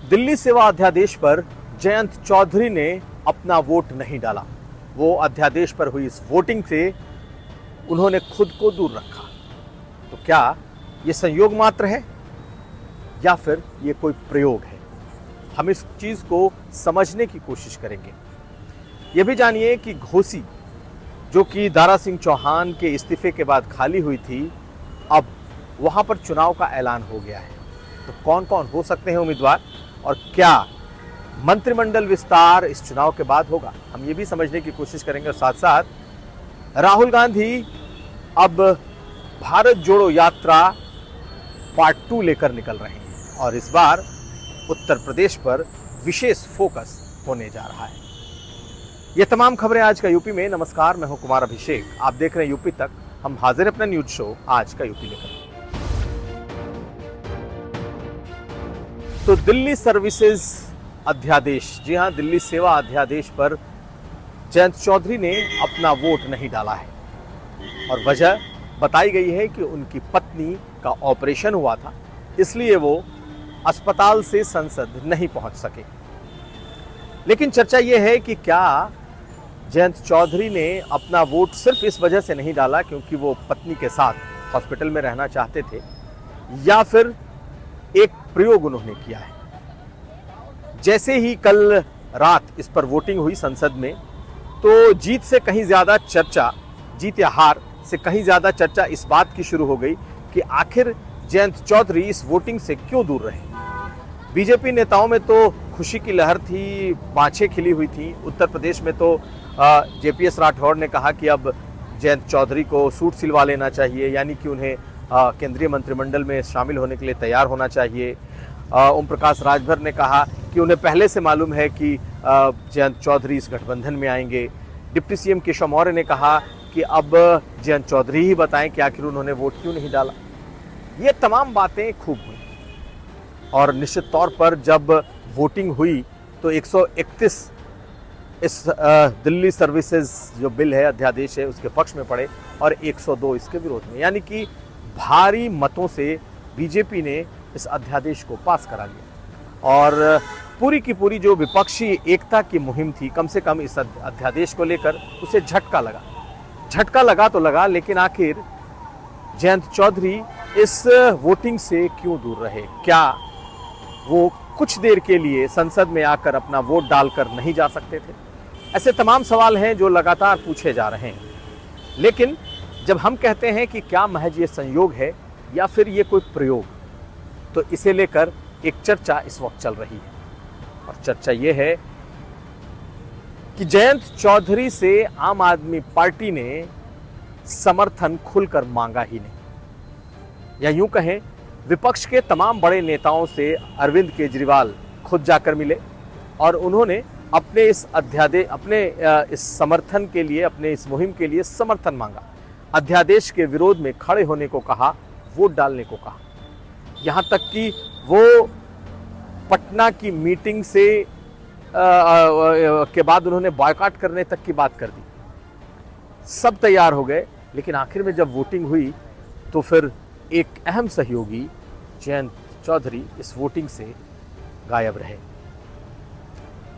दिल्ली सेवा अध्यादेश पर जयंत चौधरी ने अपना वोट नहीं डाला। वो अध्यादेश पर हुई इस वोटिंग से उन्होंने खुद को दूर रखा। तो क्या ये संयोग मात्र है या फिर ये कोई प्रयोग है? हम इस चीज को समझने की कोशिश करेंगे। ये भी जानिए कि घोसी, जो कि दारा सिंह चौहान के इस्तीफे के बाद खाली हुई थी, अब वहां पर चुनाव का ऐलान हो गया है। तो कौन कौन हो सकते हैं उम्मीदवार और क्या मंत्रिमंडल विस्तार इस चुनाव के बाद होगा, हम ये भी समझने की कोशिश करेंगे। और साथ साथ राहुल गांधी अब भारत जोड़ो यात्रा पार्ट 2 लेकर निकल रहे हैं और इस बार उत्तर प्रदेश पर विशेष फोकस होने जा रहा है। ये तमाम खबरें आज का यूपी में। नमस्कार, मैं हूं कुमार अभिषेक, आप देख रहे हैं यूपी तक। हम हाजिर अपना न्यूज शो आज का यूपी लेकर। तो दिल्ली सर्विसेज अध्यादेश, जी हां, दिल्ली सेवा अध्यादेश पर जयंत चौधरी ने अपना वोट नहीं डाला है और वजह बताई गई है कि उनकी पत्नी का ऑपरेशन हुआ था, इसलिए वो अस्पताल से संसद नहीं पहुंच सके। लेकिन चर्चा यह है कि क्या जयंत चौधरी ने अपना वोट सिर्फ इस वजह से नहीं डाला क्योंकि वो पत्नी के साथ हॉस्पिटल में रहना चाहते थे, या फिर एक प्रयोग उन्होंने किया है। जैसे ही कल रात इस पर वोटिंग हुई संसद में, तो जीत से कहीं ज्यादा चर्चा, जीत या हार से कहीं ज्यादा चर्चा इस बात की शुरू हो गई कि आखिर जयंत चौधरी इस वोटिंग से क्यों दूर रहे। बीजेपी नेताओं में तो खुशी की लहर थी, बाँछें खिली हुई थी। उत्तर प्रदेश में तो जेपीएस राठौड़ ने कहा कि अब जयंत चौधरी को सूट सिलवा लेना चाहिए, यानी कि उन्हें केंद्रीय मंत्रिमंडल में शामिल होने के लिए तैयार होना चाहिए। ओम प्रकाश राजभर ने कहा कि उन्हें पहले से मालूम है कि जयंत चौधरी इस गठबंधन में आएंगे। डिप्टी सीएम केशव मौर्य ने कहा कि अब जयंत चौधरी ही बताएं कि आखिर उन्होंने वोट क्यों नहीं डाला। ये तमाम बातें खूब हुई और निश्चित तौर पर जब वोटिंग हुई तो 131 इस दिल्ली सर्विसेज जो बिल है, अध्यादेश है, उसके पक्ष में पड़े और 102 इसके विरोध में, यानी कि भारी मतों से बीजेपी ने इस अध्यादेश को पास करा लिया। और पूरी की पूरी जो विपक्षी एकता की मुहिम थी, कम से कम इस अध्यादेश को लेकर उसे झटका लगा तो लगा, लेकिन आखिर जयंत चौधरी इस वोटिंग से क्यों दूर रहे? क्या वो कुछ देर के लिए संसद में आकर अपना वोट डालकर नहीं जा सकते थे? ऐसे तमाम सवाल हैं जो लगातार पूछे जा रहे हैं। लेकिन जब हम कहते हैं कि क्या महज ये संयोग है या फिर ये कोई प्रयोग, तो इसे लेकर एक चर्चा इस वक्त चल रही है और चर्चा ये है कि जयंत चौधरी से आम आदमी पार्टी ने समर्थन खुलकर मांगा ही नहीं, या यूं कहें विपक्ष के तमाम बड़े नेताओं से अरविंद केजरीवाल खुद जाकर मिले और उन्होंने अपने इस समर्थन के लिए, अपने इस मुहिम के लिए समर्थन मांगा। अध्यादेश के विरोध में खड़े होने को कहा, वोट डालने को कहा। यहां तक कि वो पटना की मीटिंग से के बाद उन्होंने बॉयकॉट करने तक की बात कर दी। सब तैयार हो गए, लेकिन आखिर में जब वोटिंग हुई तो फिर एक अहम सहयोगी जयंत चौधरी इस वोटिंग से गायब रहे।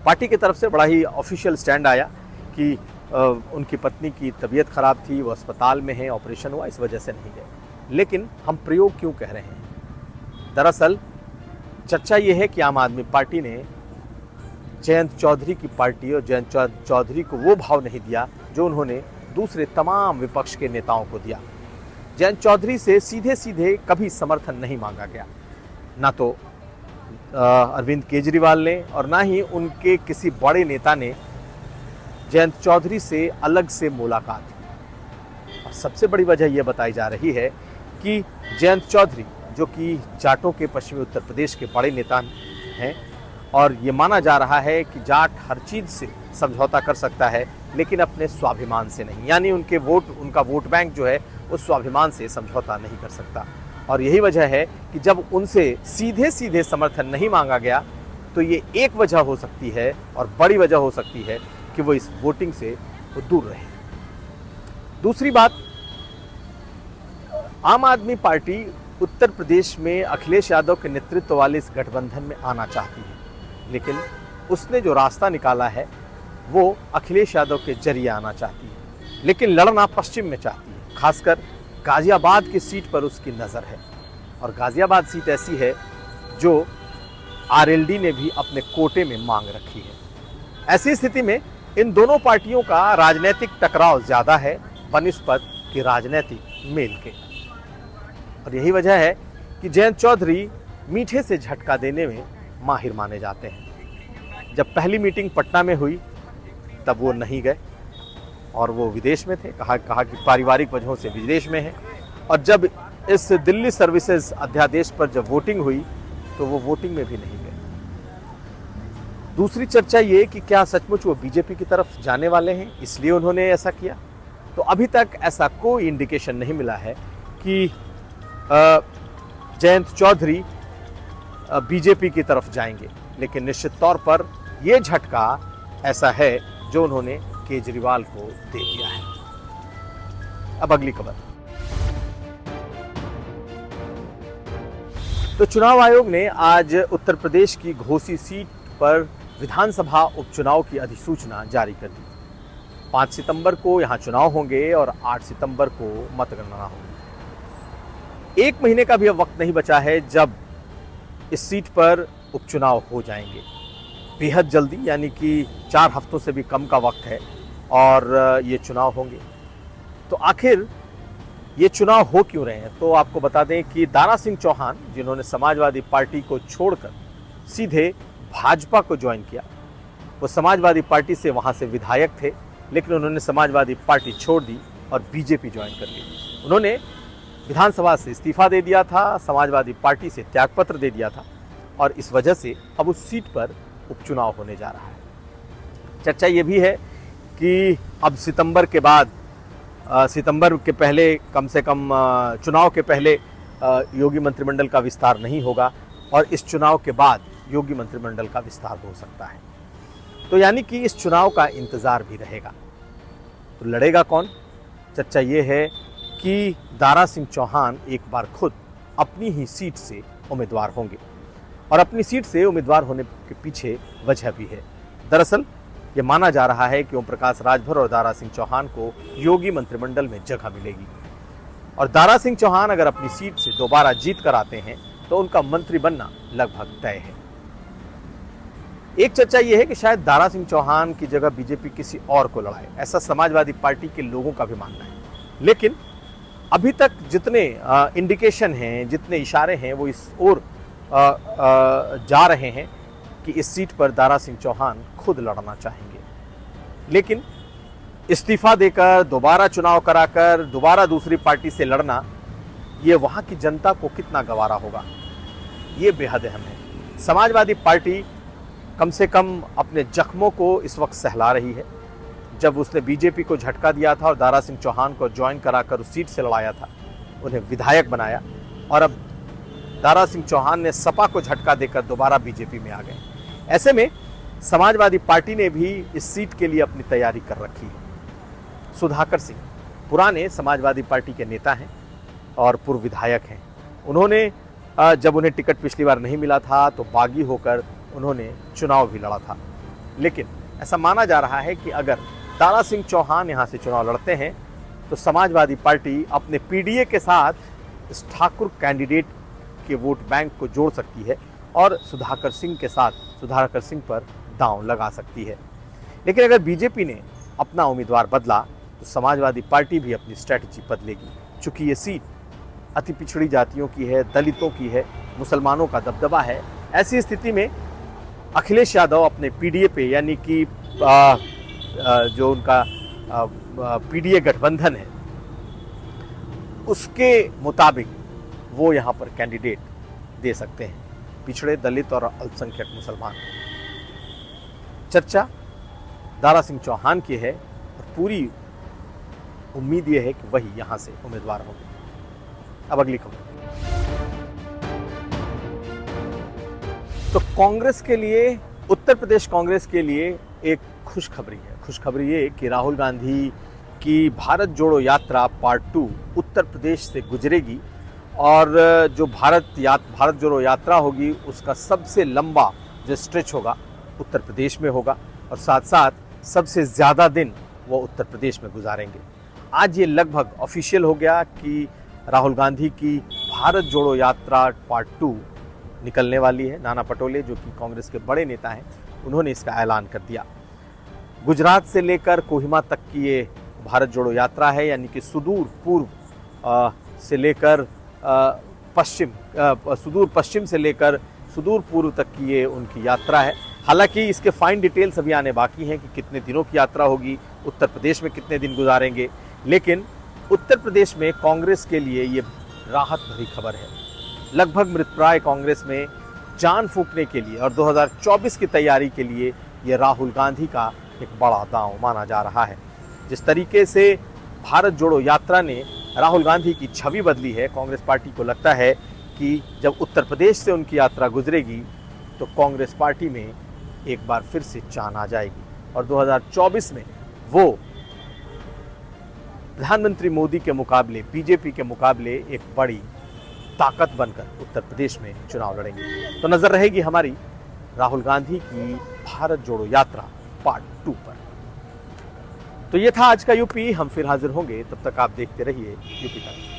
पार्टी की तरफ से बड़ा ही ऑफिशियल स्टैंड आया कि उनकी पत्नी की तबीयत खराब थी, वो अस्पताल में है, ऑपरेशन हुआ, इस वजह से नहीं गए। लेकिन हम प्रयोग क्यों कह रहे हैं? दरअसल चर्चा ये है कि आम आदमी पार्टी ने जयंत चौधरी की पार्टी और जयंत चौधरी को वो भाव नहीं दिया जो उन्होंने दूसरे तमाम विपक्ष के नेताओं को दिया। जयंत चौधरी से सीधे सीधे कभी समर्थन नहीं मांगा गया, ना तो अरविंद केजरीवाल ने और ना ही उनके किसी बड़े नेता ने जयंत चौधरी से अलग से मुलाकात की। और सबसे बड़ी वजह यह बताई जा रही है कि जयंत चौधरी, जो कि जाटों के पश्चिमी उत्तर प्रदेश के बड़े नेता हैं, और ये माना जा रहा है कि जाट हर चीज़ से समझौता कर सकता है लेकिन अपने स्वाभिमान से नहीं, यानी उनका वोट बैंक जो है उस स्वाभिमान से समझौता नहीं कर सकता। और यही वजह है कि जब उनसे सीधे सीधे समर्थन नहीं मांगा गया तो ये एक वजह हो सकती है और बड़ी वजह हो सकती है कि वो इस वोटिंग से वो दूर रहे। दूसरी बात, आम आदमी पार्टी उत्तर प्रदेश में अखिलेश यादव के नेतृत्व वाले इस गठबंधन में आना चाहती है। लेकिन उसने जो रास्ता निकाला है वो अखिलेश यादव के जरिए आना चाहती है, लेकिन लड़ना पश्चिम में चाहती है। खासकर गाजियाबाद की सीट पर उसकी नज़र है, और गाजियाबाद सीट ऐसी है जो आरएलडी ने भी अपने कोटे में मांग रखी है। ऐसी स्थिति में इन दोनों पार्टियों का राजनीतिक टकराव ज्यादा है बनिस्बत कि राजनीतिक मेल के, और यही वजह है कि जयंत चौधरी मीठे से झटका देने में माहिर माने जाते हैं। जब पहली मीटिंग पटना में हुई तब वो नहीं गए और वो विदेश में थे, कहा कि पारिवारिक वजहों से विदेश में हैं। और जब इस दिल्ली सर्विसेज अध्यादेश पर जब वोटिंग हुई तो वो वोटिंग में भी नहीं गए। दूसरी चर्चा ये कि क्या सचमुच वो बीजेपी की तरफ जाने वाले हैं, इसलिए उन्होंने ऐसा किया। तो अभी तक ऐसा कोई इंडिकेशन नहीं मिला है कि जयंत चौधरी बीजेपी की तरफ जाएंगे, लेकिन निश्चित तौर पर यह झटका ऐसा है जो उन्होंने केजरीवाल को दे दिया है। अब अगली खबर। तो चुनाव आयोग ने आज उत्तर प्रदेश की घोसी सीट पर विधानसभा उपचुनाव की अधिसूचना जारी कर दी। 5 सितंबर को यहां चुनाव होंगे और 8 सितंबर को मतगणना होगी। 1 महीने का भी अब वक्त नहीं बचा है जब इस सीट पर उपचुनाव हो जाएंगे। बेहद जल्दी, यानी कि 4 हफ्तों से भी कम का वक्त है और ये चुनाव होंगे। तो आखिर ये चुनाव हो क्यों रहे हैं? तो आपको बता दें कि दारा सिंह चौहान, जिन्होंने समाजवादी पार्टी को छोड़कर सीधे भाजपा को ज्वाइन किया, वो समाजवादी पार्टी से वहां से विधायक थे, लेकिन उन्होंने समाजवादी पार्टी छोड़ दी और बीजेपी ज्वाइन कर ली। उन्होंने विधानसभा से इस्तीफा दे दिया था, समाजवादी पार्टी से त्यागपत्र दे दिया था, और इस वजह से अब उस सीट पर उपचुनाव होने जा रहा है। चर्चा ये भी है कि अब सितंबर के बाद, सितंबर के पहले, कम से कम चुनाव के पहले योगी मंत्रिमंडल का विस्तार नहीं होगा, और इस चुनाव के बाद योगी मंत्रिमंडल का विस्तार हो सकता है। तो यानी कि इस चुनाव का इंतजार भी रहेगा। तो लड़ेगा कौन? चर्चा ये है कि दारा सिंह चौहान एक बार खुद अपनी ही सीट से उम्मीदवार होंगे, और अपनी सीट से उम्मीदवार होने के पीछे वजह भी है। दरअसल ये माना जा रहा है कि ओम प्रकाश राजभर और दारा सिंह चौहान को योगी मंत्रिमंडल में जगह मिलेगी, और दारा सिंह चौहान अगर अपनी सीट से दोबारा जीत कर आते हैं तो उनका मंत्री बनना लगभग तय है। एक चर्चा यह है कि शायद दारा सिंह चौहान की जगह बीजेपी किसी और को लड़ाए, ऐसा समाजवादी पार्टी के लोगों का भी मानना है। लेकिन अभी तक जितने इंडिकेशन हैं, जितने इशारे हैं, वो इस ओर जा रहे हैं कि इस सीट पर दारा सिंह चौहान खुद लड़ना चाहेंगे। लेकिन इस्तीफा देकर, दोबारा चुनाव कराकर, दोबारा दूसरी पार्टी से लड़ना, ये वहाँ की जनता को कितना गवारा होगा, ये बेहद अहम है। समाजवादी पार्टी कम से कम अपने जख्मों को इस वक्त सहला रही है। जब उसने बीजेपी को झटका दिया था और दारा सिंह चौहान को ज्वाइन कराकर उस सीट से लड़ाया था, उन्हें विधायक बनाया, और अब दारा सिंह चौहान ने सपा को झटका देकर दोबारा बीजेपी में आ गए। ऐसे में समाजवादी पार्टी ने भी इस सीट के लिए अपनी तैयारी कर रखी है। सुधाकर सिंह पुराने समाजवादी पार्टी के नेता हैं और पूर्व विधायक हैं। उन्होंने जब उन्हें टिकट पिछली बार नहीं मिला था तो बागी होकर उन्होंने चुनाव भी लड़ा था। लेकिन ऐसा माना जा रहा है कि अगर दारा सिंह चौहान यहाँ से चुनाव लड़ते हैं तो समाजवादी पार्टी अपने पीडीए के साथ इस ठाकुर कैंडिडेट के वोट बैंक को जोड़ सकती है और सुधाकर सिंह पर दांव लगा सकती है। लेकिन अगर बीजेपी ने अपना उम्मीदवार बदला तो समाजवादी पार्टी भी अपनी स्ट्रैटेजी बदलेगी। चूंकि ये सीट अति पिछड़ी जातियों की है, दलितों की है, मुसलमानों का दबदबा है, ऐसी स्थिति में अखिलेश यादव अपने पीडीए पे, यानी कि जो उनका पीडीए गठबंधन है, उसके मुताबिक वो यहाँ पर कैंडिडेट दे सकते हैं, पिछड़े, दलित और अल्पसंख्यक मुसलमान। चर्चा दारा सिंह चौहान की है और पूरी उम्मीद ये है कि वही यहाँ से उम्मीदवार होंगे। अब अगली खबर। तो कांग्रेस के लिए, उत्तर प्रदेश कांग्रेस के लिए एक खुशखबरी है। खुशखबरी ये कि राहुल गांधी की भारत जोड़ो यात्रा पार्ट 2 उत्तर प्रदेश से गुजरेगी, और जो भारत जोड़ो यात्रा होगी उसका सबसे लंबा जो स्ट्रेच होगा उत्तर प्रदेश में होगा और साथ साथ सबसे ज़्यादा दिन वो उत्तर प्रदेश में गुजारेंगे। आज ये लगभग ऑफिशियल हो गया कि राहुल गांधी की भारत जोड़ो यात्रा पार्ट 2 निकलने वाली है। नाना पटोले जो कि कांग्रेस के बड़े नेता हैं, उन्होंने इसका ऐलान कर दिया। गुजरात से लेकर कोहिमा तक की ये भारत जोड़ो यात्रा है, यानी कि सुदूर पूर्व से लेकर सुदूर पश्चिम से लेकर सुदूर पूर्व तक की ये उनकी यात्रा है। हालांकि इसके फाइन डिटेल्स अभी आने बाकी हैं कि कितने दिनों की यात्रा होगी, उत्तर प्रदेश में कितने दिन गुजारेंगे। लेकिन उत्तर प्रदेश में कांग्रेस के लिए ये राहत भरी खबर है। लगभग मृतप्राय कांग्रेस में जान फूंकने के लिए और 2024 की तैयारी के लिए ये राहुल गांधी का एक बड़ा दांव माना जा रहा है। जिस तरीके से भारत जोड़ो यात्रा ने राहुल गांधी की छवि बदली है, कांग्रेस पार्टी को लगता है कि जब उत्तर प्रदेश से उनकी यात्रा गुजरेगी तो कांग्रेस पार्टी में एक बार फिर से जान आ जाएगी और 2024 में वो प्रधानमंत्री मोदी के मुकाबले, बीजेपी के मुकाबले एक बड़ी ताकत बनकर उत्तर प्रदेश में चुनाव लड़ेंगे। तो नजर रहेगी हमारी राहुल गांधी की भारत जोड़ो यात्रा पार्ट 2 पर। तो ये था आज का यूपी। हम फिर हाजिर होंगे, तब तक आप देखते रहिए यूपी तक।